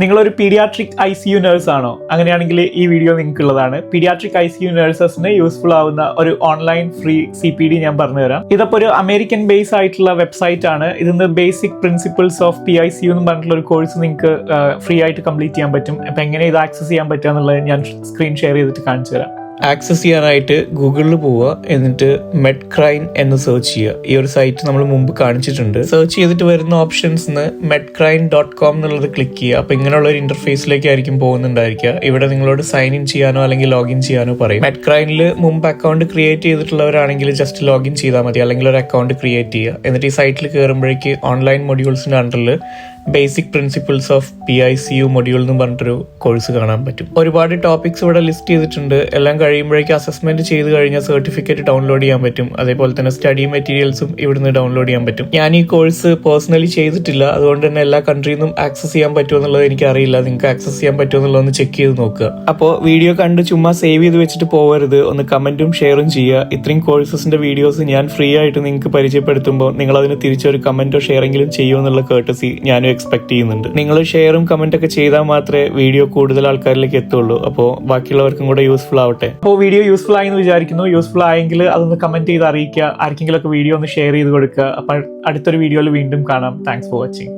നിങ്ങളൊരു paediatric ICU nurse ആണോ? അങ്ങനെയാണെങ്കിൽ ഈ വീഡിയോ നിങ്ങൾക്കുള്ളതാണ്. പീഡിയാട്രിക് ICU നഴ്സസിന് യൂസ്ഫുൾ ആവുന്ന ഒരു ഓൺലൈൻ ഫ്രീ CPD ഞാൻ പറഞ്ഞുതരാം. ഇതിപ്പോൾ ഒരു അമേരിക്കൻ ബേസ് ആയിട്ടുള്ള വെബ്സൈറ്റ് ആണ്. ഇതിന്ന് ബേസിക് പ്രിൻസിപ്പിൾസ് ഓഫ് PICU എന്ന് പറഞ്ഞിട്ടുള്ള ഒരു കോഴ്സ് നിങ്ങൾക്ക് ഫ്രീ ആയിട്ട് കംപ്ലീറ്റ് ചെയ്യാൻ പറ്റും. അപ്പം എങ്ങനെ ഇത് ആക്സസ് ചെയ്യാൻ പറ്റുക എന്നുള്ളത് ഞാൻ സ്ക്രീൻ ഷെയർ ചെയ്തിട്ട് കാണിച്ചു തരാം. ആക്സസ് ചെയ്യാനായിട്ട് ഗൂഗിളിൽ പോവുക, എന്നിട്ട് മെഡ്ക്രൈൻ എന്ന് സെർച്ച് ചെയ്യുക. ഈ ഒരു സൈറ്റ് നമ്മൾ മുമ്പ് കാണിച്ചിട്ടുണ്ട്. സെർച്ച് ചെയ്തിട്ട് വരുന്ന ഓപ്ഷൻസ് medcrine.com എന്നുള്ളത് ക്ലിക്ക് ചെയ്യുക. അപ്പൊ ഇങ്ങനെയുള്ള ഒരു ഇന്റർഫേസിലേക്കായിരിക്കും പോകുന്നുണ്ടായിരിക്കുക. ഇവിടെ നിങ്ങളോട് സൈൻ ഇൻ ചെയ്യാനോ അല്ലെങ്കിൽ ലോഗിൻ ചെയ്യാനോ പറയും. മെഡ്ക്രൈനിൽ മുമ്പ് അക്കൗണ്ട് ക്രിയേറ്റ് ചെയ്തിട്ടുള്ളവരാണെങ്കിൽ ജസ്റ്റ് ലോഗിൻ ചെയ്താൽ മതി, അല്ലെങ്കിൽ ഒരു അക്കൗണ്ട് ക്രിയേറ്റ് ചെയ്യുക. എന്നിട്ട് ഈ സൈറ്റിൽ കയറുമ്പോഴേക്ക് ഓൺലൈൻ മൊഡ്യൂൾസിന്റെ അണ്ടറിൽ basic principles of PICU module എന്ന് പറഞ്ഞിട്ടൊരു കോഴ്സ് കാണാൻ പറ്റും. ഒരുപാട് ടോപ്പിക്സ് ഇവിടെ ലിസ്റ്റ് ചെയ്തിട്ടുണ്ട്. എല്ലാം കഴിയുമ്പോഴേക്കും അസസ്മെന്റ് ചെയ്ത് കഴിഞ്ഞാൽ സർട്ടിഫിക്കറ്റ് ഡൗൺലോഡ് ചെയ്യാൻ പറ്റും. അതേപോലെ തന്നെ സ്റ്റഡി മെറ്റീരിയൽസും ഇവിടുന്ന് ഡൗൺലോഡ് ചെയ്യാൻ പറ്റും. ഞാൻ ഈ കോഴ്സ് പേഴ്സണലി ചെയ്തിട്ടില്ല, അതുകൊണ്ട് തന്നെ എല്ലാ കൺട്രിയിൽ നിന്നും ആക്സസ് ചെയ്യാൻ പറ്റുമോ എന്നുള്ളത് എനിക്ക് അറിയില്ല. നിങ്ങൾക്ക് ആക്സസ് ചെയ്യാൻ പറ്റുമോ എന്നുള്ളതൊന്ന് ചെക്ക് ചെയ്ത് നോക്കുക. അപ്പോൾ വീഡിയോ കണ്ട് ചുമ്മാ സേവ് ചെയ്ത് വെച്ചിട്ട് പോകരുത്, ഒന്ന് കമന്റും ഷെയറും ചെയ്യുക. ഇത്രയും കോഴ്സസിന്റെ വീഡിയോസ് ഞാൻ ഫ്രീ ആയിട്ട് നിങ്ങൾക്ക് പരിചയപ്പെടുത്തുമ്പോൾ നിങ്ങൾ അതിന് തിരിച്ചൊരു കമന്റോ ഷെയറെങ്കിലും ചെയ്യുമോ എന്നുള്ള കേർട്ടസി ഞാനും എക്സ്പെക്ട് ചെയ്യുന്നുണ്ട്. നിങ്ങൾ ഷെയറും കമന്റ് ഒക്കെ ചെയ്താൽ മാത്രമേ വീഡിയോ കൂടുതൽ ആൾക്കാരിലേക്ക് എത്തുള്ളൂ. അപ്പോൾ ബാക്കിയുള്ളവർക്കും കൂടെ യൂസ്ഫുൾ ആവട്ടെ. അപ്പോൾ വീഡിയോ യൂസ്ഫുൾ ആയി എന്ന് വിചാരിക്കുന്നു. യൂസ്ഫുൾ ആയെങ്കിൽ അതൊന്ന് കമന്റ് ചെയ്ത് അറിയിക്കുക. ആർക്കെങ്കിലും ഒക്കെ വീഡിയോ ഒന്ന് ഷെയർ ചെയ്ത് കൊടുക്കുക. അപ്പോൾ അടുത്തൊരു വീഡിയോയിൽ വീണ്ടും കാണാം. Thanks for watching.